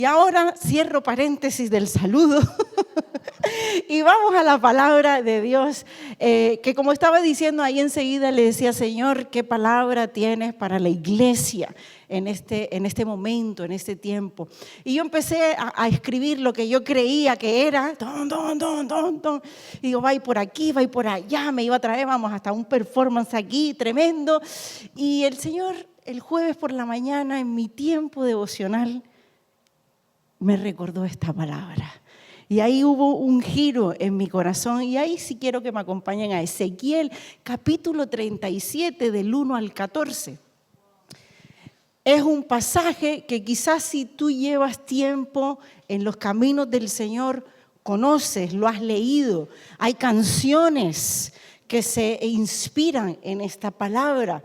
Y ahora cierro paréntesis del saludo y vamos a la palabra de Dios, que como estaba diciendo ahí enseguida le decía, Señor, ¿qué palabra tienes para la iglesia en este momento, en este tiempo? Y yo empecé a escribir lo que yo creía que era, y digo, va y por aquí, va y por allá, me iba a traer, vamos, hasta un performance aquí tremendo. Y el Señor, el jueves por la mañana, en mi tiempo devocional, me recordó esta palabra. Y ahí hubo un giro en mi corazón. Y ahí sí quiero que me acompañen a Ezequiel, capítulo 37, del 1 al 14. Es un pasaje que quizás si tú llevas tiempo en los caminos del Señor, conoces, lo has leído. Hay canciones que se inspiran en esta palabra.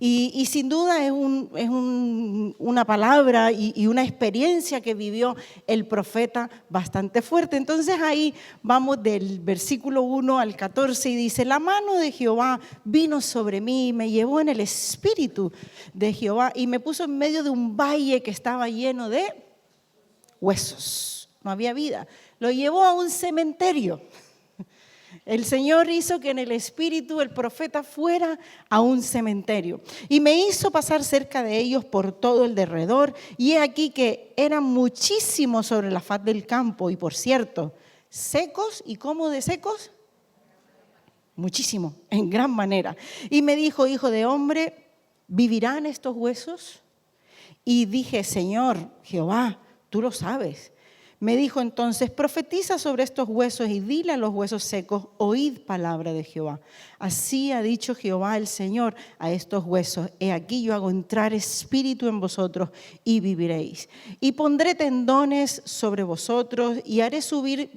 Y sin duda es una palabra y una experiencia que vivió el profeta bastante fuerte. Entonces ahí vamos del versículo 1 al 14 y dice, la mano de Jehová vino sobre mí y me llevó en el espíritu de Jehová y me puso en medio de un valle que estaba lleno de huesos. No había vida. Lo llevó a un cementerio. El Señor hizo que en el espíritu el profeta fuera a un cementerio y me hizo pasar cerca de ellos por todo el derredor y he aquí que eran muchísimos sobre la faz del campo y por cierto, secos y ¿cómo de secos? Muchísimo, en gran manera. Y me dijo, hijo de hombre, ¿vivirán estos huesos? Y dije, Señor, Jehová, tú lo sabes. Me dijo entonces, profetiza sobre estos huesos y dile a los huesos secos, oíd palabra de Jehová. Así ha dicho Jehová el Señor a estos huesos, he aquí yo hago entrar espíritu en vosotros y viviréis. Y pondré tendones sobre vosotros y haré subir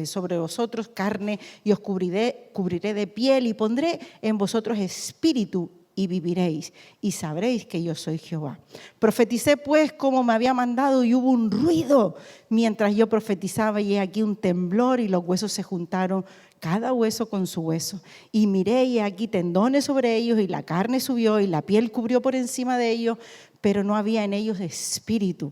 sobre vosotros carne y os cubriré de piel y pondré en vosotros espíritu y viviréis, y sabréis que yo soy Jehová. Profeticé pues como me había mandado y hubo un ruido mientras yo profetizaba y he aquí un temblor y los huesos se juntaron, cada hueso con su hueso. Y miré y aquí tendones sobre ellos y la carne subió y la piel cubrió por encima de ellos, pero no había en ellos espíritu.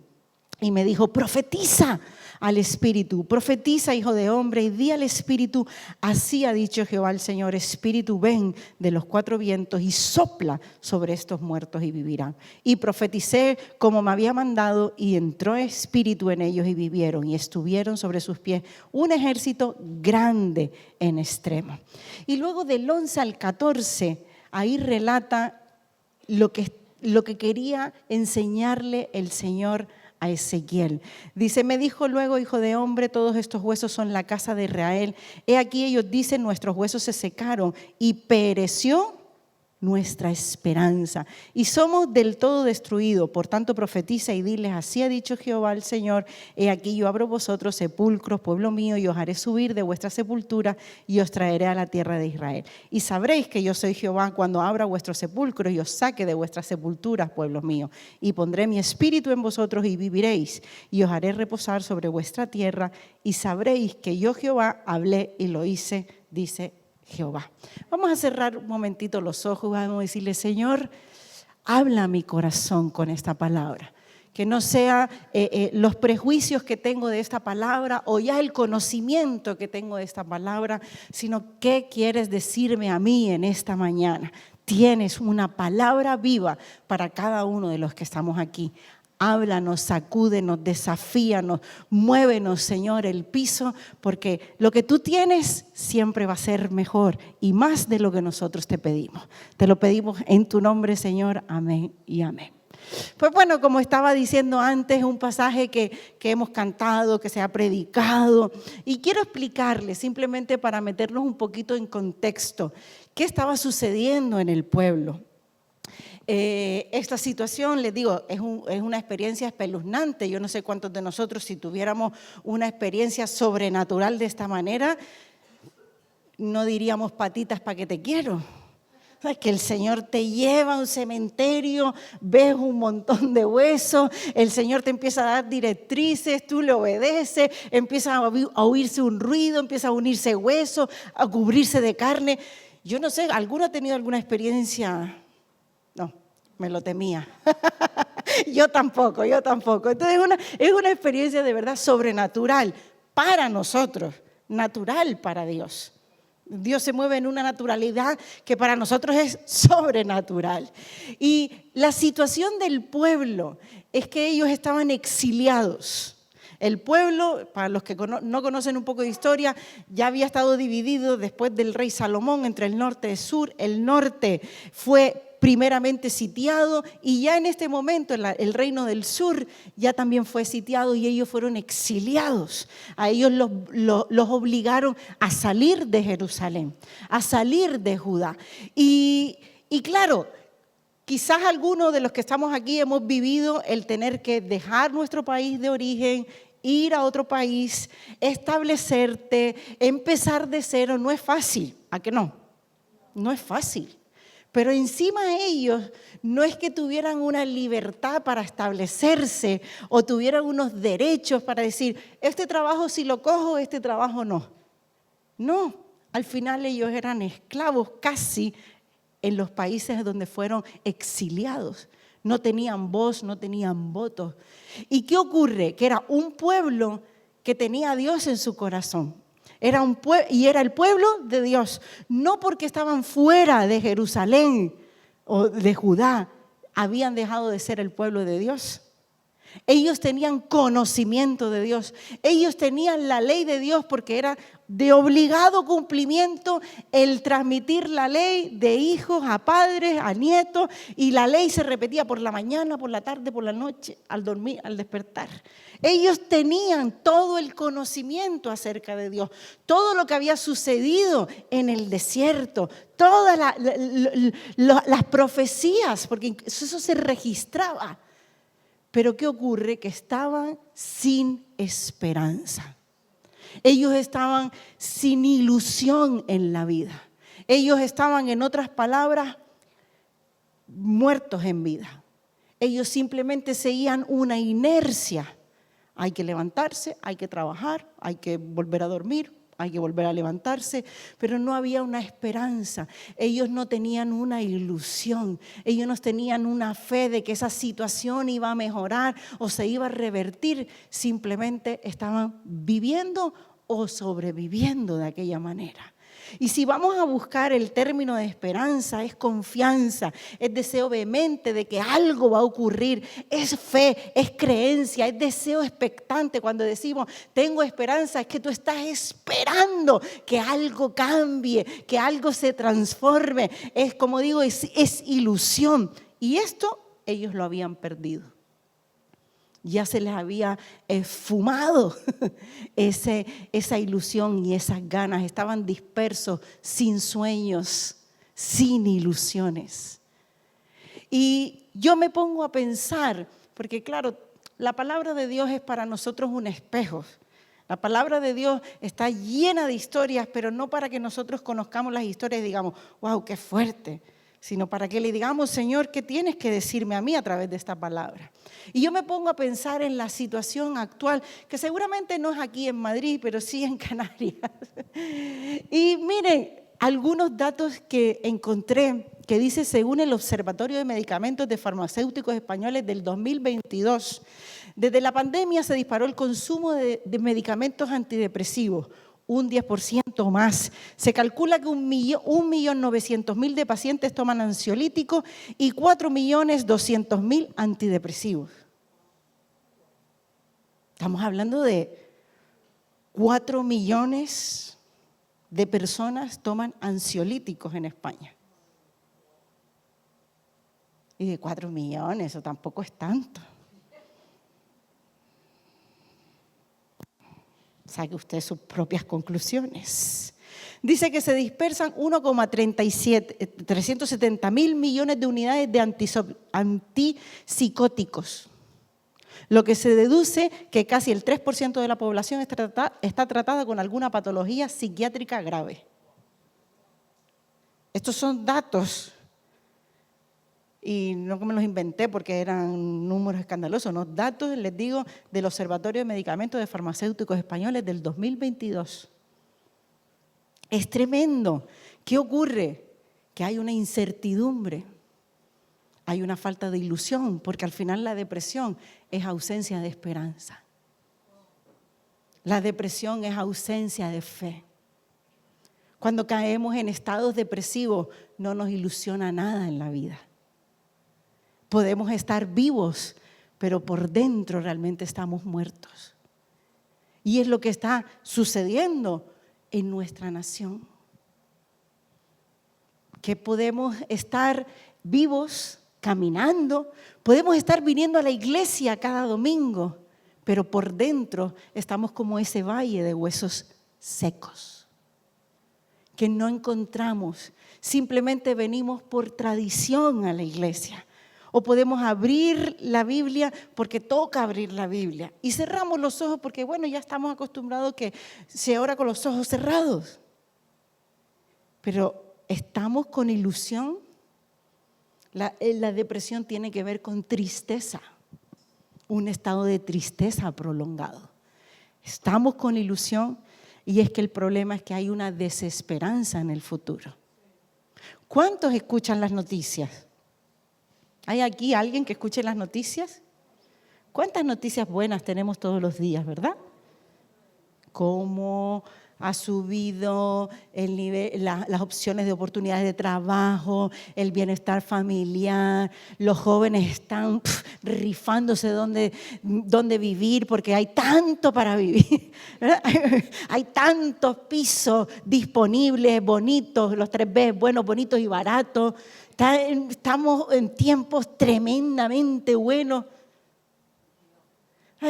Y me dijo, profetiza al espíritu, profetiza, hijo de hombre, y di al espíritu, así ha dicho Jehová el Señor, espíritu, ven de los cuatro vientos y sopla sobre estos muertos y vivirán. Y profeticé como me había mandado y entró espíritu en ellos y vivieron y estuvieron sobre sus pies un ejército grande en extremo. Y luego del 11 al 14, ahí relata lo que quería enseñarle el Señor a Ezequiel. Dice, me dijo luego, hijo de hombre, todos estos huesos son la casa de Israel. He aquí ellos dicen, nuestros huesos se secaron y pereció nuestra esperanza y somos del todo destruidos. Por tanto profetiza y diles, así ha dicho Jehová el Señor, he aquí yo abro vosotros sepulcros, pueblo mío, y os haré subir de vuestra sepultura y os traeré a la tierra de Israel. Y sabréis que yo soy Jehová cuando abra vuestros sepulcros y os saque de vuestras sepulturas, pueblo mío, y pondré mi espíritu en vosotros y viviréis y os haré reposar sobre vuestra tierra y sabréis que yo Jehová hablé y lo hice, dice Jehová. Vamos a cerrar un momentito los ojos, vamos a decirle, Señor, habla a mi corazón con esta palabra. Que no sea los prejuicios que tengo de esta palabra o ya el conocimiento que tengo de esta palabra, sino qué quieres decirme a mí en esta mañana. Tienes una palabra viva para cada uno de los que estamos aquí. Háblanos, sacúdenos, desafíanos, muévenos, Señor, el piso, porque lo que tú tienes siempre va a ser mejor y más de lo que nosotros te pedimos. Te lo pedimos en tu nombre, Señor. Amén y amén. Pues bueno, como estaba diciendo antes, un pasaje que hemos cantado, que se ha predicado, y quiero explicarles simplemente para meternos un poquito en contexto qué estaba sucediendo en el pueblo. Esta situación, les digo, es una experiencia espeluznante. Yo no sé cuántos de nosotros, si tuviéramos una experiencia sobrenatural de esta manera, no diríamos patitas para que te quiero. Es que el Señor te lleva a un cementerio, ves un montón de huesos, el Señor te empieza a dar directrices, tú le obedeces, empieza a oírse un ruido, empieza a unirse huesos, a cubrirse de carne. Yo no sé, ¿alguno ha tenido alguna experiencia? No, me lo temía. Yo tampoco. Entonces es una experiencia de verdad sobrenatural para nosotros, natural para Dios. Dios se mueve en una naturalidad que para nosotros es sobrenatural. Y la situación del pueblo es que ellos estaban exiliados. El pueblo, para los que no conocen un poco de historia, ya había estado dividido después del rey Salomón entre el norte y el sur. El norte fue primeramente sitiado y ya en este momento el reino del sur ya también fue sitiado y ellos fueron exiliados. A ellos los obligaron a salir de Jerusalén, a salir de Judá. Y claro, quizás algunos de los que estamos aquí hemos vivido el tener que dejar nuestro país de origen, ir a otro país, establecerte, empezar de cero. No es fácil, ¿a qué no? No es fácil. Pero encima de ellos no es que tuvieran una libertad para establecerse o tuvieran unos derechos para decir, este trabajo sí lo cojo, este trabajo no. No, al final ellos eran esclavos casi en los países donde fueron exiliados. No tenían voz, no tenían voto. ¿Y qué ocurre? Que era un pueblo que tenía a Dios en su corazón. Y era el pueblo de Dios, no porque estaban fuera de Jerusalén o de Judá, habían dejado de ser el pueblo de Dios. Ellos tenían conocimiento de Dios, ellos tenían la ley de Dios porque era de obligado cumplimiento el transmitir la ley de hijos a padres, a nietos, y la ley se repetía por la mañana, por la tarde, por la noche, al dormir, al despertar. Ellos tenían todo el conocimiento acerca de Dios, todo lo que había sucedido en el desierto, todas las profecías, porque eso se registraba. Pero ¿qué ocurre? Que estaban sin esperanza. Ellos estaban sin ilusión en la vida. Ellos estaban, en otras palabras, muertos en vida. Ellos simplemente seguían una inercia. Hay que levantarse, hay que trabajar, hay que volver a dormir, hay que volver a levantarse, pero no había una esperanza. Ellos no tenían una ilusión, ellos no tenían una fe de que esa situación iba a mejorar o se iba a revertir. Simplemente estaban viviendo o sobreviviendo de aquella manera. Y si vamos a buscar el término de esperanza, es confianza, es deseo vehemente de que algo va a ocurrir, es fe, es creencia, es deseo expectante. Cuando decimos tengo esperanza, es que tú estás esperando que algo cambie, que algo se transforme. Es como digo, es ilusión. Y esto ellos lo habían perdido. Ya se les había esfumado esa ilusión y esas ganas. Estaban dispersos, sin sueños, sin ilusiones. Y yo me pongo a pensar, porque claro, la palabra de Dios es para nosotros un espejo. La palabra de Dios está llena de historias, pero no para que nosotros conozcamos las historias y digamos, wow, qué fuerte, sino para que le digamos, Señor, ¿qué tienes que decirme a mí a través de esta palabra? Y yo me pongo a pensar en la situación actual, que seguramente no es aquí en Madrid, pero sí en Canarias. Y miren, algunos datos que encontré, que dice, según el Observatorio de Medicamentos de Farmacéuticos Españoles del 2022, desde la pandemia se disparó el consumo de medicamentos antidepresivos, un 10% más. Se calcula que 1.900.000 de pacientes toman ansiolíticos y 4.200.000 antidepresivos. Estamos hablando de 4 millones de personas toman ansiolíticos en España. Y de 4 millones, eso tampoco es tanto. Saque usted sus propias conclusiones. Dice que se dispersan 370.000 millones de unidades de antipsicóticos, lo que se deduce que casi el 3% de la población está tratada con alguna patología psiquiátrica grave. Estos son datos, y no que me los inventé porque eran números escandalosos, no, datos, les digo, del Observatorio de Medicamentos de Farmacéuticos Españoles del 2022. Es tremendo. ¿Qué ocurre? Que hay una incertidumbre. hay una falta de ilusión, porque al final la depresión es ausencia de esperanza. La depresión es ausencia de fe. Cuando caemos en estados depresivos, no nos ilusiona nada en la vida. Podemos estar vivos, pero por dentro realmente estamos muertos. Y es lo que está sucediendo en nuestra nación. Que podemos estar vivos, caminando, podemos estar viniendo a la iglesia cada domingo, pero por dentro estamos como ese valle de huesos secos, que no encontramos, simplemente venimos por tradición a la iglesia. O podemos abrir la Biblia porque toca abrir la Biblia. Y cerramos los ojos porque, bueno, ya estamos acostumbrados que se ora con los ojos cerrados. Pero estamos con ilusión. La depresión tiene que ver con tristeza, un estado de tristeza prolongado. Estamos con ilusión y es que el problema es que hay una desesperanza en el futuro. ¿Cuántos escuchan las noticias? ¿Hay aquí alguien que escuche las noticias? ¿Cuántas noticias buenas tenemos todos los días, verdad? Cómo ha subido el nivel, las opciones de oportunidades de trabajo, el bienestar familiar, los jóvenes están rifándose dónde vivir porque hay tanto para vivir, ¿verdad? Hay tantos pisos disponibles, bonitos, los 3B, buenos, bonitos y baratos. Estamos en tiempos tremendamente buenos.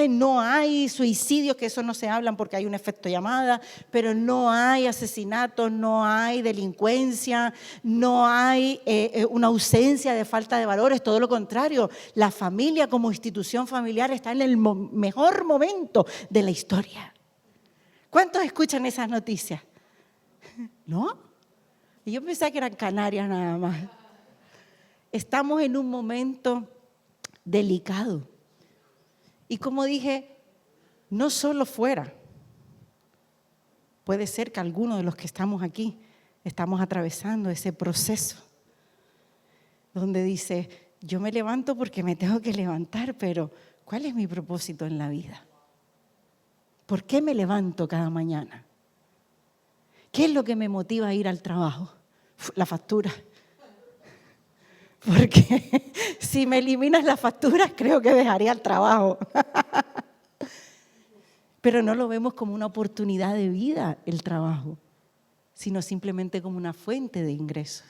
No hay suicidios, que eso no se hablan porque hay un efecto llamada, pero no hay asesinatos, no hay delincuencia, no hay una ausencia de falta de valores, todo lo contrario. La familia como institución familiar está en el mejor momento de la historia. ¿Cuántos escuchan esas noticias? ¿No? Y yo pensaba que eran Canarias nada más. Estamos en un momento delicado. Y como dije, no solo fuera. Puede ser que algunos de los que estamos aquí estamos atravesando ese proceso donde dice, yo me levanto porque me tengo que levantar, pero ¿cuál es mi propósito en la vida? ¿Por qué me levanto cada mañana? ¿Qué es lo que me motiva a ir al trabajo? La factura. Porque si me eliminas las facturas, creo que dejaría el trabajo. Pero no lo vemos como una oportunidad de vida el trabajo, sino simplemente como una fuente de ingresos.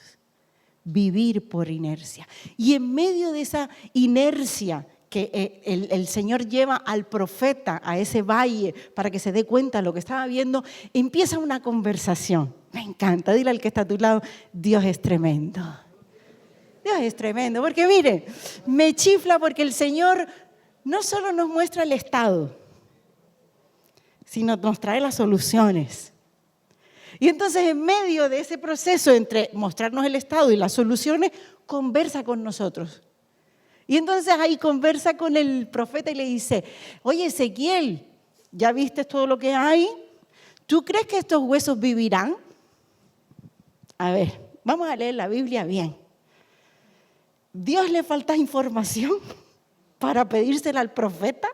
Vivir por inercia. Y en medio de esa inercia que el Señor lleva al profeta a ese valle para que se dé cuenta de lo que estaba viendo, empieza una conversación. Me encanta, dile al que está a tu lado, Dios es tremendo. Dios es tremendo, porque mire, me chifla porque el Señor no solo nos muestra el estado, sino nos trae las soluciones. Y entonces en medio de ese proceso entre mostrarnos el estado y las soluciones, conversa con nosotros. Y entonces ahí conversa con el profeta y le dice, oye Ezequiel, ¿ya viste todo lo que hay? ¿Tú crees que estos huesos vivirán? A ver, vamos a leer la Biblia bien. ¿Dios le falta información para pedírsela al profeta?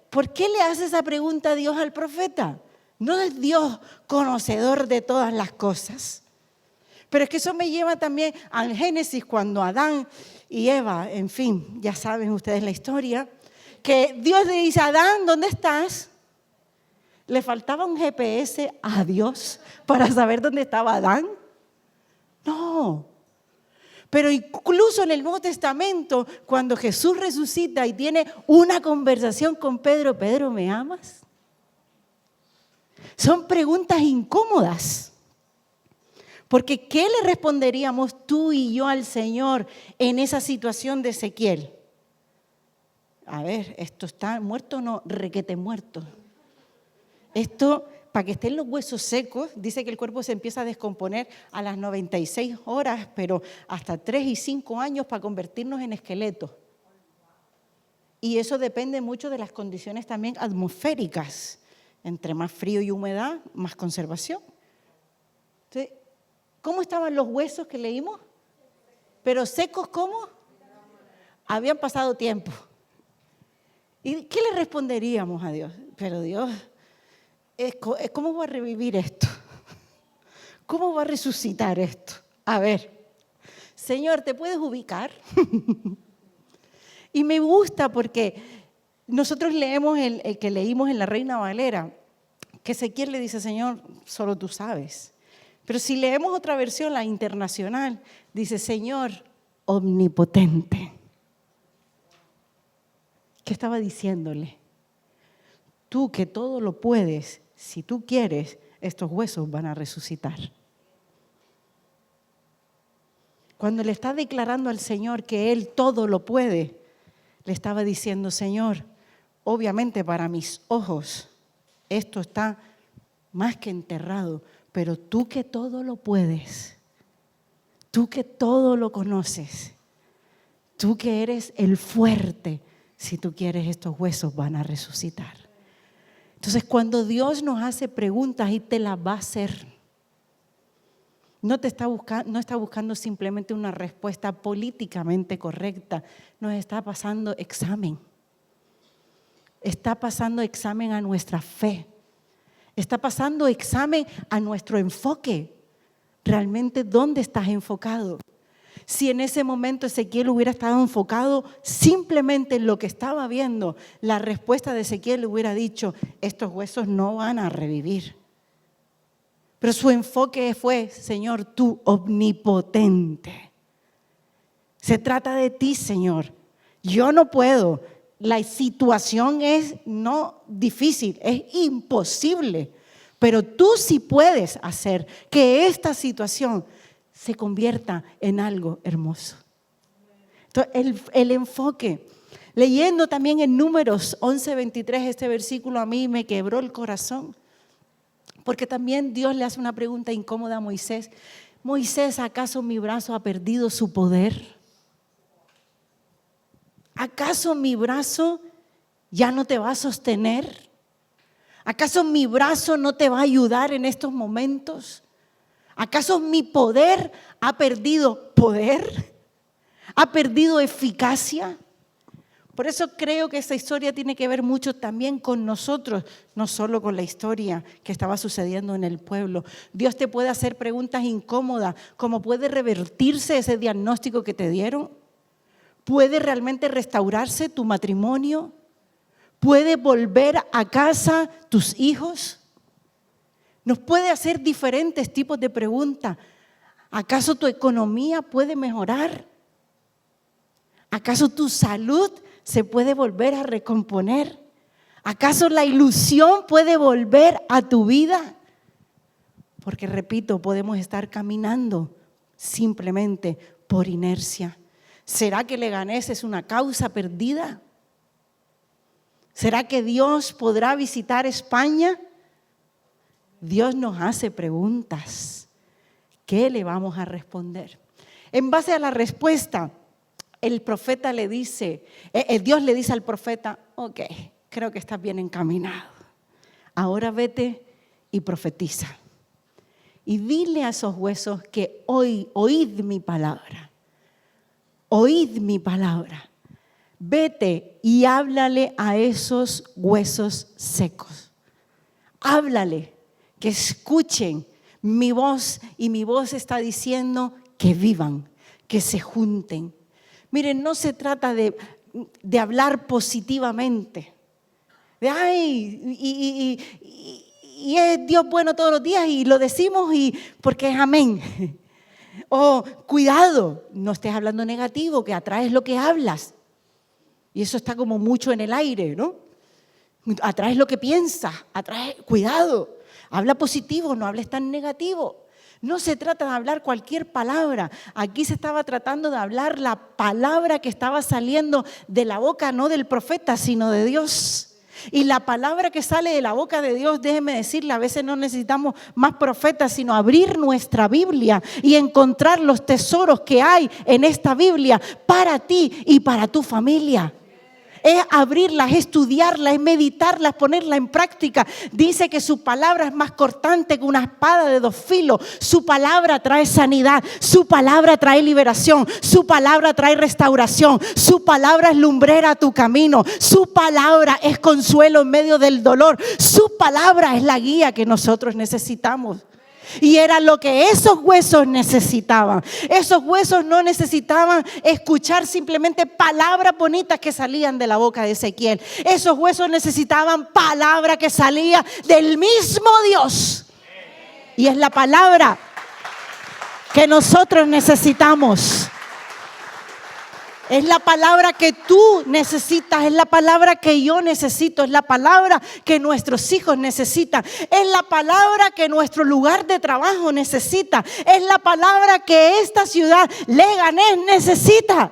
¿Por qué le hace esa pregunta a Dios al profeta? ¿No es Dios conocedor de todas las cosas? Pero es que eso me lleva también al Génesis, cuando Adán y Eva, en fin, ya saben ustedes la historia, que Dios le dice, Adán, ¿dónde estás? ¿Le faltaba un GPS a Dios para saber dónde estaba Adán? No. Pero incluso en el Nuevo Testamento, cuando Jesús resucita y tiene una conversación con Pedro, Pedro, ¿me amas? Son preguntas incómodas. Porque ¿qué le responderíamos tú y yo al Señor en esa situación de Ezequiel? A ver, ¿esto está muerto o no? Requete muerto. Esto, para que estén los huesos secos, dice que el cuerpo se empieza a descomponer a las 96 horas, pero hasta 3 y 5 años para convertirnos en esqueletos. Y eso depende mucho de las condiciones también atmosféricas. Entre más frío y humedad, más conservación. Entonces, ¿cómo estaban los huesos que leímos? Pero secos, ¿cómo? Habían pasado tiempo. ¿Y qué le responderíamos a Dios? Pero Dios, ¿cómo va a revivir esto? ¿Cómo va a resucitar esto? A ver, Señor, ¿te puedes ubicar? Y me gusta porque nosotros leemos el que leímos en la Reina Valera, que Ezequiel le dice, Señor, solo tú sabes. Pero si leemos otra versión, la internacional, dice, Señor, omnipotente. ¿Qué estaba diciéndole? Tú que todo lo puedes, si tú quieres, estos huesos van a resucitar. Cuando le está declarando al Señor que Él todo lo puede, le estaba diciendo, Señor, obviamente para mis ojos esto está más que enterrado, pero tú que todo lo puedes, tú que todo lo conoces, tú que eres el fuerte, si tú quieres estos huesos van a resucitar. Entonces cuando Dios nos hace preguntas y te las va a hacer, no está buscando simplemente una respuesta políticamente correcta, nos está pasando examen. Está pasando examen a nuestra fe. Está pasando examen a nuestro enfoque. Realmente, ¿dónde estás enfocado? Si en ese momento Ezequiel hubiera estado enfocado simplemente en lo que estaba viendo, la respuesta de Ezequiel le hubiera dicho, estos huesos no van a revivir. Pero su enfoque fue, Señor, tú omnipotente. Se trata de ti, Señor. Yo no puedo. La situación es no difícil, es imposible. Pero tú sí puedes hacer que esta situación se convierta en algo hermoso. Entonces, el enfoque. Leyendo también en Números 11:23, este versículo a mí me quebró el corazón. Porque también Dios le hace una pregunta incómoda a Moisés. Moisés, ¿acaso mi brazo ha perdido su poder? ¿Acaso mi brazo ya no te va a sostener? ¿Acaso mi brazo no te va a ayudar en estos momentos? ¿Acaso mi poder ha perdido poder? ¿Ha perdido eficacia? Por eso creo que esta historia tiene que ver mucho también con nosotros, no solo con la historia que estaba sucediendo en el pueblo. Dios te puede hacer preguntas incómodas, como puede revertirse ese diagnóstico que te dieron. ¿Puede realmente restaurarse tu matrimonio? ¿Puede volver a casa tus hijos? Nos puede hacer diferentes tipos de preguntas. ¿Acaso tu economía puede mejorar? ¿Acaso tu salud se puede volver a recomponer? ¿Acaso la ilusión puede volver a tu vida? Porque repito, podemos estar caminando simplemente por inercia. ¿Será que Leganés es una causa perdida? ¿Será que Dios podrá visitar España? Dios nos hace preguntas. ¿Qué le vamos a responder? En base a la respuesta, el profeta le dice, Dios le dice al profeta, ok, creo que estás bien encaminado. Ahora vete y profetiza. Y dile a esos huesos que hoy, oíd mi palabra. Oíd mi palabra. Vete y háblale a esos huesos secos. Háblale, que escuchen mi voz, y mi voz está diciendo que vivan, que se junten. Miren, no se trata de hablar positivamente. De ay, y es Dios bueno todos los días y lo decimos porque es amén. O cuidado, no estés hablando negativo, que atraes lo que hablas. Y eso está como mucho en el aire, ¿no? Atraes lo que piensas, cuidado. Habla positivo, no hables tan negativo. No se trata de hablar cualquier palabra. Aquí se estaba tratando de hablar la palabra que estaba saliendo de la boca, no del profeta, sino de Dios. Y la palabra que sale de la boca de Dios, déjeme decirle, a veces no necesitamos más profetas, sino abrir nuestra Biblia y encontrar los tesoros que hay en esta Biblia para ti y para tu familia. es abrirla, es estudiarla, es meditarla, es ponerla en práctica. Dice que su palabra es más cortante que una espada de 2 filos. Su palabra trae sanidad, su palabra trae liberación, su palabra trae restauración, su palabra es lumbrera a tu camino, su palabra es consuelo en medio del dolor, su palabra es la guía que nosotros necesitamos. Y era lo que esos huesos necesitaban. Esos huesos no necesitaban escuchar simplemente palabras bonitas que salían de la boca de Ezequiel. Esos huesos necesitaban palabra que salía del mismo Dios. Y es la palabra que nosotros necesitamos. Es la palabra que tú necesitas, es la palabra que yo necesito, es la palabra que nuestros hijos necesitan, es la palabra que nuestro lugar de trabajo necesita, es la palabra que esta ciudad, Leganés, necesita.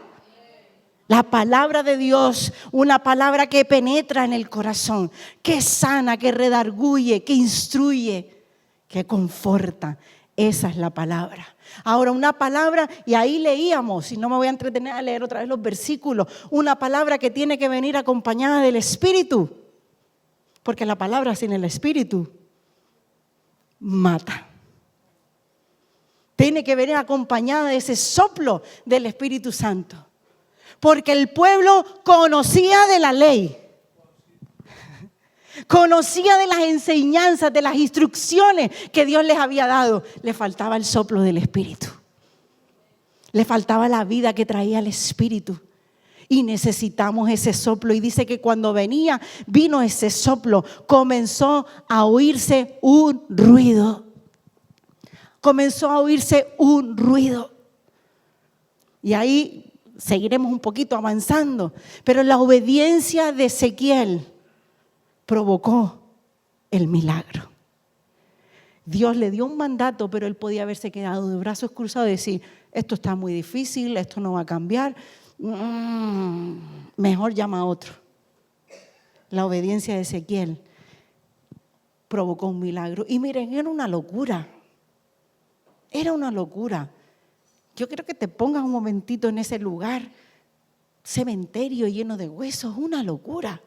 La palabra de Dios, una palabra que penetra en el corazón, que sana, que redarguye, que instruye, que conforta. Esa es la palabra. Ahora, una palabra, y ahí leíamos, y no me voy a entretener a leer otra vez los versículos, una palabra que tiene que venir acompañada del Espíritu, porque la palabra sin el Espíritu mata. Tiene que venir acompañada de ese soplo del Espíritu Santo, porque el pueblo conocía de la ley. Conocía de las enseñanzas, de las instrucciones que Dios les había dado. Le faltaba el soplo del Espíritu. Le faltaba la vida que traía el Espíritu. Y necesitamos ese soplo. Y dice que cuando vino ese soplo, comenzó a oírse un ruido. Comenzó a oírse un ruido. Y ahí seguiremos un poquito avanzando. Pero la obediencia de Ezequiel provocó el milagro. Dios le dio un mandato, pero él podía haberse quedado de brazos cruzados y decir, esto está muy difícil, esto no va a cambiar, mejor llama a otro. La obediencia de Ezequiel provocó un milagro. Y miren, era una locura. Era una locura. Yo quiero que te pongas un momentito en ese lugar, cementerio lleno de huesos, una locura.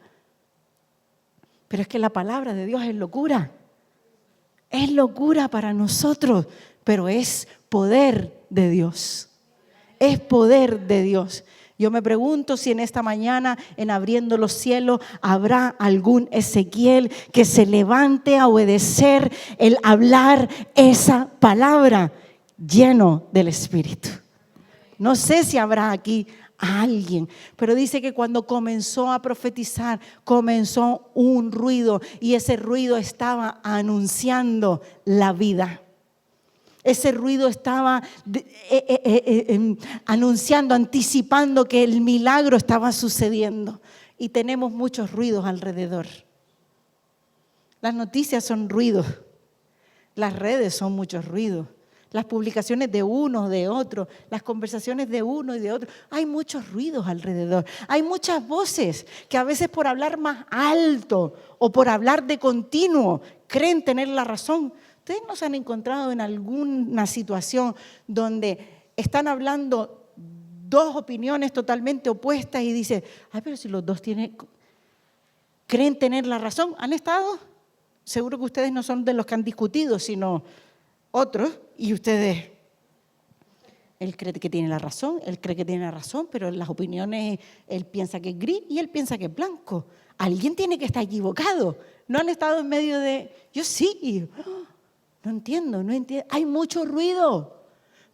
Pero es que la palabra de Dios es locura. Es locura para nosotros, pero es poder de Dios. Es poder de Dios. Yo me pregunto si en esta mañana, en Abriendo los Cielos, habrá algún Ezequiel que se levante a obedecer el hablar esa palabra lleno del Espíritu. No sé si habrá aquí a alguien, pero dice que cuando comenzó a profetizar, comenzó un ruido y ese ruido estaba anunciando la vida. Ese ruido estaba anunciando, anticipando que el milagro estaba sucediendo. Y tenemos muchos ruidos alrededor. Las noticias son ruidos, las redes son muchos ruidos. Las publicaciones de uno, de otro, las conversaciones de uno y de otro. Hay muchos ruidos alrededor. Hay muchas voces que a veces por hablar más alto o por hablar de continuo creen tener la razón. ¿Ustedes no se han encontrado en alguna situación donde están hablando dos opiniones totalmente opuestas y dicen, ay, pero si los dos creen tener la razón? ¿Han estado? Seguro que ustedes no son de los que han discutido, sino otros, y ustedes, él cree que tiene la razón, él cree que tiene la razón, pero en las opiniones él piensa que es gris y él piensa que es blanco. Alguien tiene que estar equivocado. No han estado en medio de, yo sí, no entiendo. Hay mucho ruido,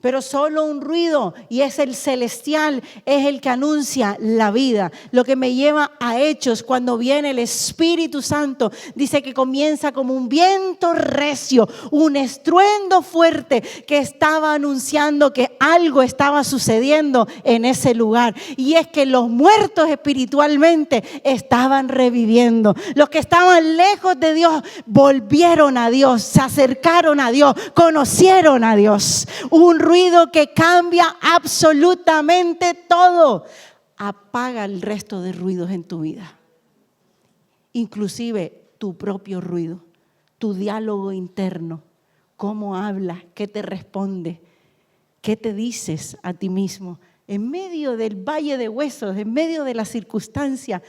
pero solo un ruido, y es el celestial, es el que anuncia la vida. Lo que me lleva a Hechos, cuando viene el Espíritu Santo, dice que comienza como un viento recio, un estruendo fuerte que estaba anunciando que algo estaba sucediendo en ese lugar. Y es que los muertos espiritualmente estaban reviviendo. Los que estaban lejos de Dios volvieron a Dios, se acercaron a Dios, conocieron a Dios. Un ruido que cambia absolutamente todo. Apaga el resto de ruidos en tu vida. Inclusive tu propio ruido, tu diálogo interno. Cómo hablas, qué te responde, qué te dices a ti mismo. En medio del valle de huesos, en medio de la circunstancia,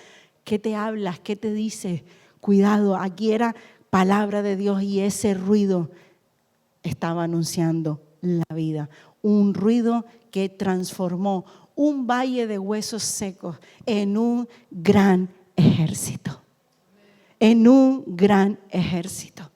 ¿qué te hablas? ¿Qué te dice? Cuidado, aquí era palabra de Dios y ese ruido estaba anunciando la vida. Un ruido que transformó un valle de huesos secos en un gran ejército. En un gran ejército.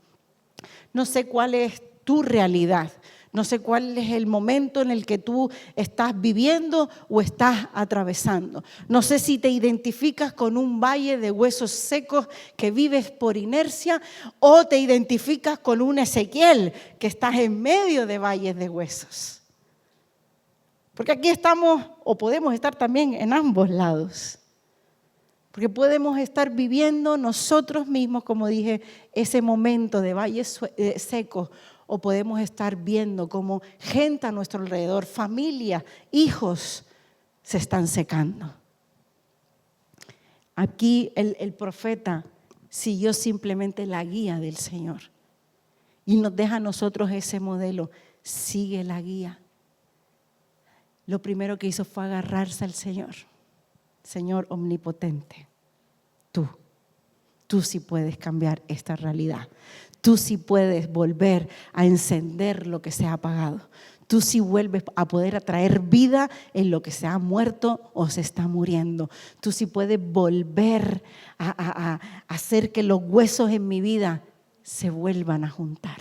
No sé cuál es tu realidad. No sé cuál es el momento en el que tú estás viviendo o estás atravesando. No sé si te identificas con un valle de huesos secos que vives por inercia o te identificas con un Ezequiel que estás en medio de valles de huesos. Porque aquí estamos o podemos estar también en ambos lados. Porque podemos estar viviendo nosotros mismos, como dije, ese momento de valles secos. O podemos estar viendo cómo gente a nuestro alrededor, familia, hijos, se están secando. Aquí el profeta siguió simplemente la guía del Señor. Y nos deja a nosotros ese modelo. Sigue la guía. Lo primero que hizo fue agarrarse al Señor. Señor omnipotente, tú sí puedes cambiar esta realidad. Tú sí puedes volver a encender lo que se ha apagado. Tú sí vuelves a poder atraer vida en lo que se ha muerto o se está muriendo. Tú sí puedes volver a hacer que los huesos en mi vida se vuelvan a juntar.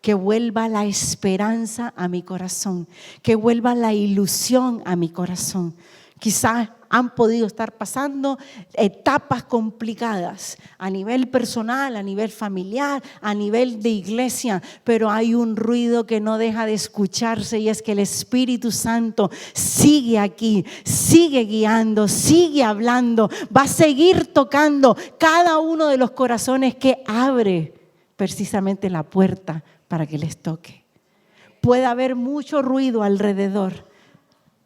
Que vuelva la esperanza a mi corazón. Que vuelva la ilusión a mi corazón. Quizás han podido estar pasando etapas complicadas a nivel personal, a nivel familiar, a nivel de iglesia, pero hay un ruido que no deja de escucharse y es que el Espíritu Santo sigue aquí, sigue guiando, sigue hablando, va a seguir tocando cada uno de los corazones que abre precisamente la puerta para que les toque. Puede haber mucho ruido alrededor,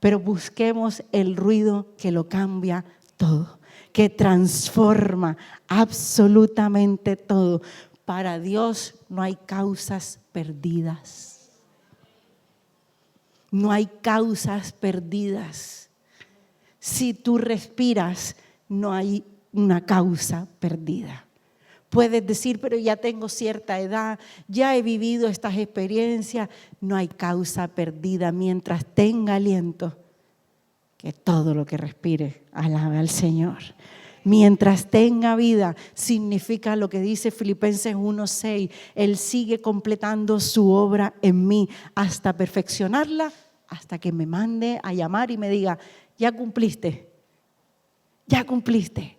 pero busquemos el ruido que lo cambia todo, que transforma absolutamente todo. Para Dios no hay causas perdidas. No hay causas perdidas. Si tú respiras, no hay una causa perdida. Puedes decir, pero ya tengo cierta edad, ya he vivido estas experiencias. No hay causa perdida mientras tenga aliento. Que todo lo que respire alabe al Señor. Mientras tenga vida, significa lo que dice Filipenses 1:6. Él sigue completando su obra en mí hasta perfeccionarla, hasta que me mande a llamar y me diga, ya cumpliste, ya cumpliste.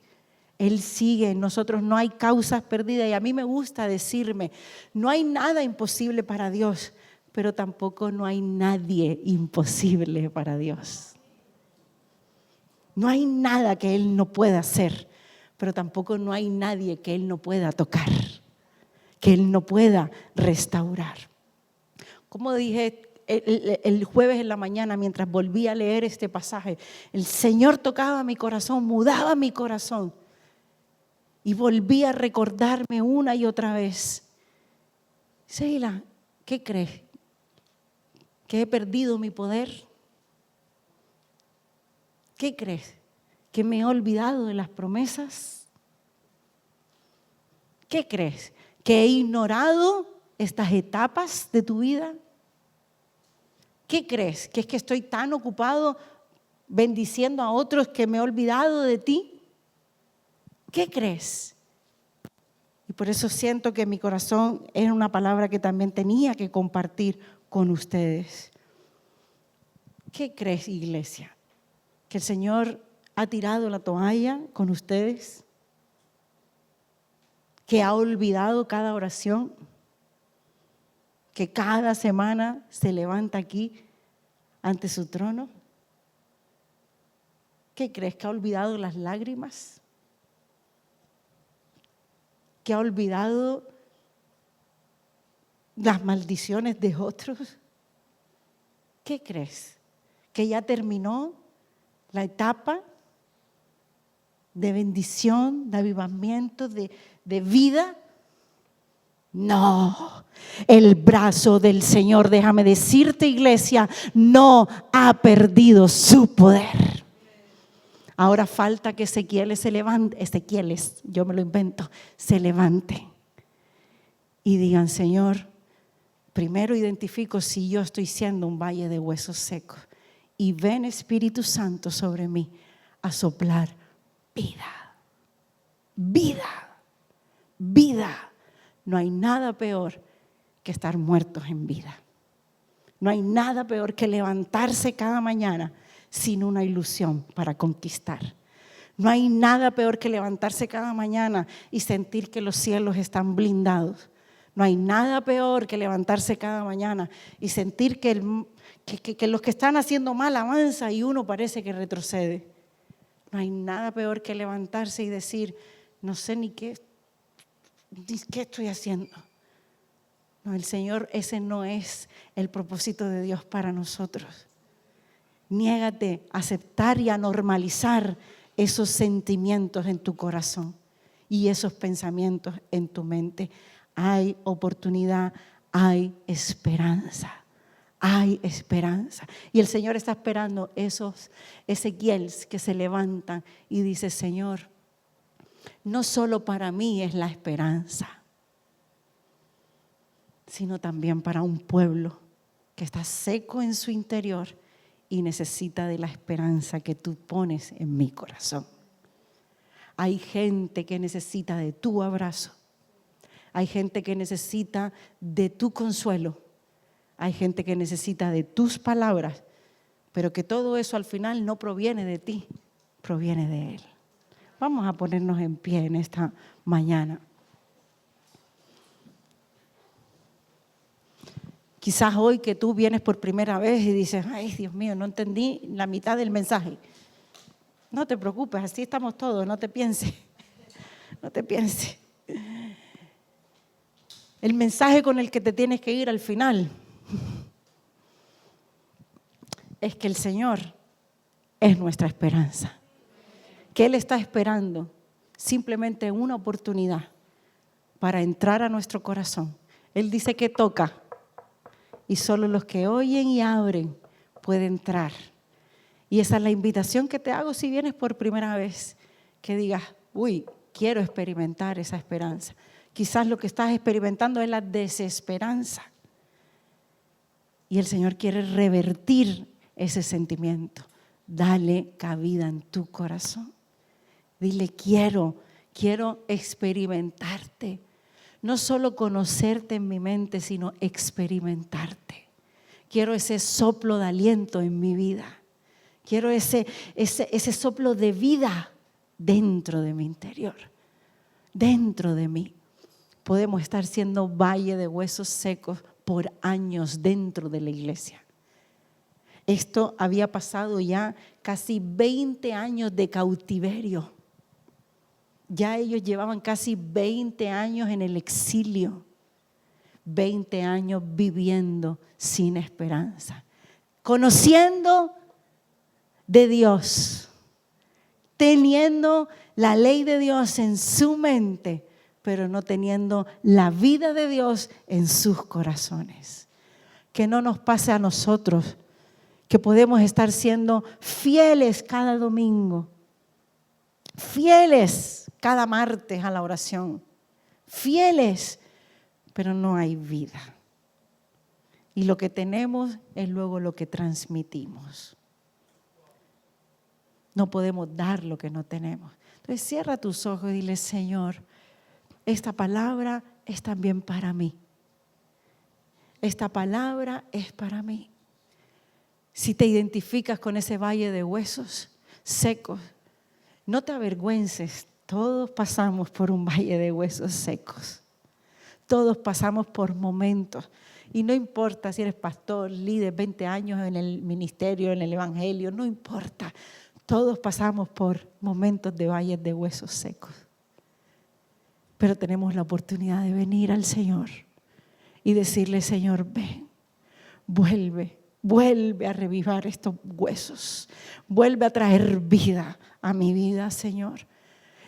Él sigue en nosotros, no hay causas perdidas. Y a mí me gusta decirme, no hay nada imposible para Dios, pero tampoco no hay nadie imposible para Dios. No hay nada que Él no pueda hacer, pero tampoco no hay nadie que Él no pueda tocar, que Él no pueda restaurar. Como dije el jueves en la mañana, mientras volví a leer este pasaje, el Señor tocaba mi corazón, mudaba mi corazón. Y volví a recordarme una y otra vez. Sheila, ¿qué crees? ¿Que he perdido mi poder? ¿Qué crees? ¿Que me he olvidado de las promesas? ¿Qué crees? ¿Que he ignorado estas etapas de tu vida? ¿Qué crees? ¿Que es que estoy tan ocupado bendiciendo a otros que me he olvidado de ti? ¿Qué crees? Y por eso siento que mi corazón era una palabra que también tenía que compartir con ustedes. ¿Qué crees, iglesia? ¿Que el Señor ha tirado la toalla con ustedes? ¿Que ha olvidado cada oración? ¿Que cada semana se levanta aquí ante su trono? ¿Qué crees? ¿Que ha olvidado las lágrimas? ¿Que ha olvidado las maldiciones de otros? ¿Qué crees? ¿Que ya terminó la etapa de bendición, de avivamiento, de vida? No, el brazo del Señor, déjame decirte, iglesia, no ha perdido su poder. Ahora falta que Ezequiel se levante, yo me lo invento, se levante y digan, Señor, primero identifico si yo estoy siendo un valle de huesos secos y ven Espíritu Santo sobre mí a soplar vida, vida, vida. No hay nada peor que estar muertos en vida. No hay nada peor que levantarse cada mañana sin una ilusión para conquistar. No hay nada peor que levantarse cada mañana y sentir que los cielos están blindados. No hay nada peor que levantarse cada mañana y sentir que los que están haciendo mal avanzan y uno parece que retrocede. No hay nada peor que levantarse y decir, no sé ni qué estoy haciendo. No, el Señor, ese no es el propósito de Dios para nosotros. Niégate a aceptar y a normalizar esos sentimientos en tu corazón y esos pensamientos en tu mente. Hay oportunidad, hay esperanza. Hay esperanza. Y el Señor está esperando esos Ezequiels que se levantan y dice, Señor, no solo para mí es la esperanza, sino también para un pueblo que está seco en su interior y necesita de la esperanza que tú pones en mi corazón. Hay gente que necesita de tu abrazo. Hay gente que necesita de tu consuelo. Hay gente que necesita de tus palabras, pero que todo eso al final no proviene de ti, proviene de Él. Vamos a ponernos en pie en esta mañana. Quizás hoy que tú vienes por primera vez y dices, ay Dios mío, no entendí la mitad del mensaje. No te preocupes, así estamos todos, no te pienses. No te pienses. El mensaje con el que te tienes que ir al final es que el Señor es nuestra esperanza. Que Él está esperando simplemente una oportunidad para entrar a nuestro corazón. Él dice que toca y solo los que oyen y abren pueden entrar. Y esa es la invitación que te hago si vienes por primera vez, que digas, uy, quiero experimentar esa esperanza. Quizás lo que estás experimentando es la desesperanza. Y el Señor quiere revertir ese sentimiento. Dale cabida en tu corazón. Dile, quiero experimentarte. No solo conocerte en mi mente, sino experimentarte. Quiero ese soplo de aliento en mi vida. Quiero ese soplo de vida dentro de mi interior. Dentro de mí. Podemos estar siendo valle de huesos secos por años dentro de la iglesia. Esto había pasado ya casi 20 años de cautiverio. Ya ellos llevaban casi 20 años en el exilio. 20 años viviendo sin esperanza. Conociendo de Dios. Teniendo la ley de Dios en su mente, pero no teniendo la vida de Dios en sus corazones. Que no nos pase a nosotros, que podemos estar siendo fieles cada domingo, fieles cada martes a la oración, fieles, pero no hay vida. Y lo que tenemos es luego lo que transmitimos. No podemos dar lo que no tenemos. Entonces cierra tus ojos y dile, Señor, esta palabra es también para mí. Esta palabra es para mí. Si te identificas con ese valle de huesos secos, no te avergüences. Todos pasamos por un valle de huesos secos. Todos pasamos por momentos. Y no importa si eres pastor, líder, 20 años en el ministerio, en el evangelio, no importa. Todos pasamos por momentos de valles de huesos secos. Pero tenemos la oportunidad de venir al Señor y decirle, Señor, ven, vuelve a revivar estos huesos. Vuelve a traer vida a mi vida, Señor.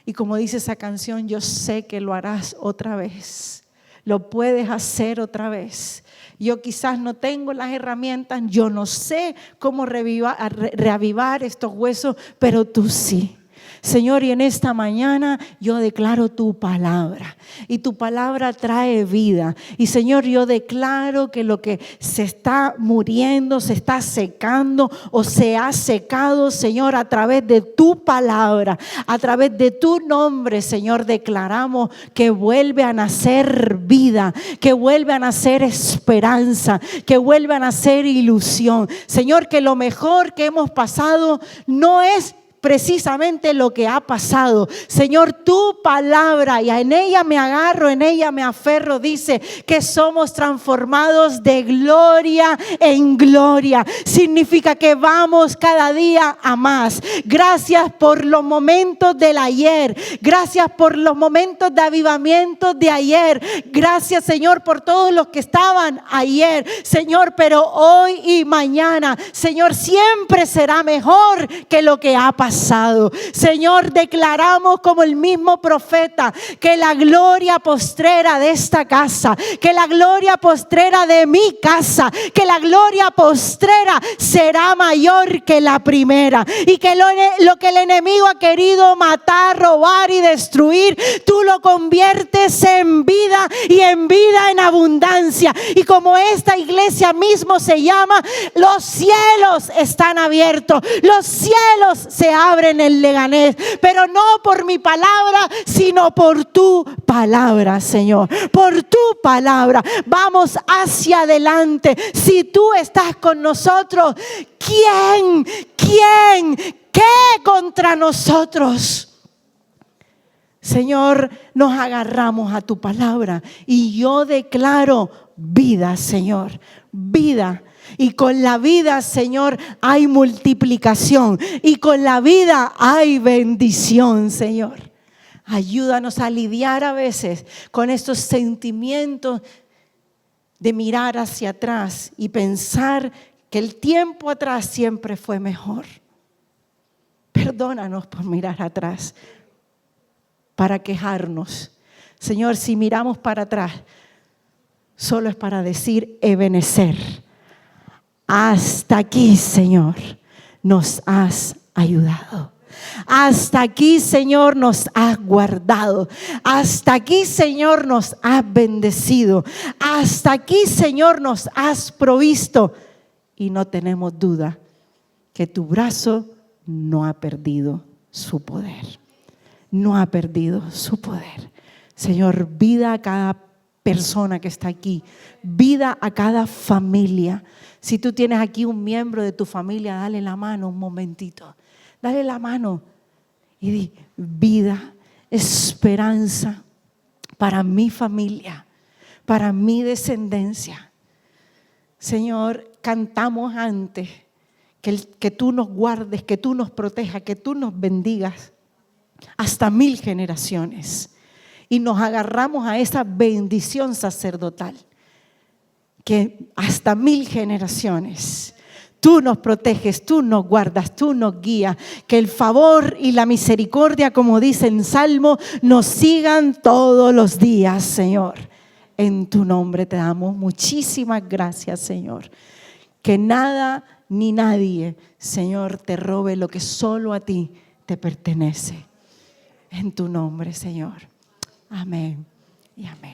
Y como dice esa canción, yo sé que lo harás otra vez. lo puedes hacer otra vez. Yo quizás no tengo las herramientas, yo no sé cómo reavivar estos huesos, pero tú sí. Señor, y en esta mañana yo declaro tu palabra y tu palabra trae vida. Y Señor, yo declaro que lo que se está muriendo, se está secando o se ha secado, Señor, a través de tu palabra, a través de tu nombre, Señor, declaramos que vuelve a nacer vida, que vuelve a nacer esperanza, que vuelve a nacer ilusión. Señor, que lo mejor que hemos pasado no es precisamente lo que ha pasado. Señor, tu palabra, y en ella me agarro, en ella me aferro, dice que somos transformados de gloria en gloria. Significa que vamos cada día a más. Gracias por los momentos del ayer. Gracias por los momentos de avivamiento de ayer. Gracias, Señor, por todos los que estaban ayer, Señor, pero hoy y mañana, Señor, siempre será mejor que lo que ha pasado. Señor, declaramos como el mismo profeta que la gloria postrera de esta casa, que la gloria postrera de mi casa, que la gloria postrera será mayor que la primera, y que lo que el enemigo ha querido matar, robar y destruir, tú lo conviertes en vida, y en vida en abundancia. Y como esta iglesia mismo se llama, los cielos están abiertos, los cielos se abren en Leganés, pero no por mi palabra, sino por tu palabra, Señor, por tu palabra. Vamos hacia adelante. Si tú estás con nosotros, ¿quién, qué contra nosotros? Señor, nos agarramos a tu palabra y yo declaro vida, Señor, vida. Y con la vida, Señor, hay multiplicación. Y con la vida hay bendición, Señor. Ayúdanos a lidiar a veces con estos sentimientos de mirar hacia atrás y pensar que el tiempo atrás siempre fue mejor. Perdónanos por mirar atrás, para quejarnos. Señor, si miramos para atrás, solo es para decir Ebenezer. Hasta aquí, Señor, nos has ayudado. Hasta aquí, Señor, nos has guardado. Hasta aquí, Señor, nos has bendecido. Hasta aquí, Señor, nos has provisto. Y no tenemos duda que tu brazo no ha perdido su poder. No ha perdido su poder. Señor, vida a cada persona que está aquí. Vida a cada familia. Si tú tienes aquí un miembro de tu familia, dale la mano un momentito. Dale la mano y di vida, esperanza para mi familia, para mi descendencia. Señor, cantamos antes que tú nos guardes, que tú nos protejas, que tú nos bendigas hasta 1000 generaciones. Y nos agarramos a esa bendición sacerdotal. Que hasta 1000 generaciones tú nos proteges, tú nos guardas, tú nos guías. Que el favor y la misericordia, como dice en Salmo, nos sigan todos los días, Señor. En tu nombre te damos muchísimas gracias, Señor. Que nada ni nadie, Señor, te robe lo que solo a ti te pertenece. En tu nombre, Señor. Amén y amén.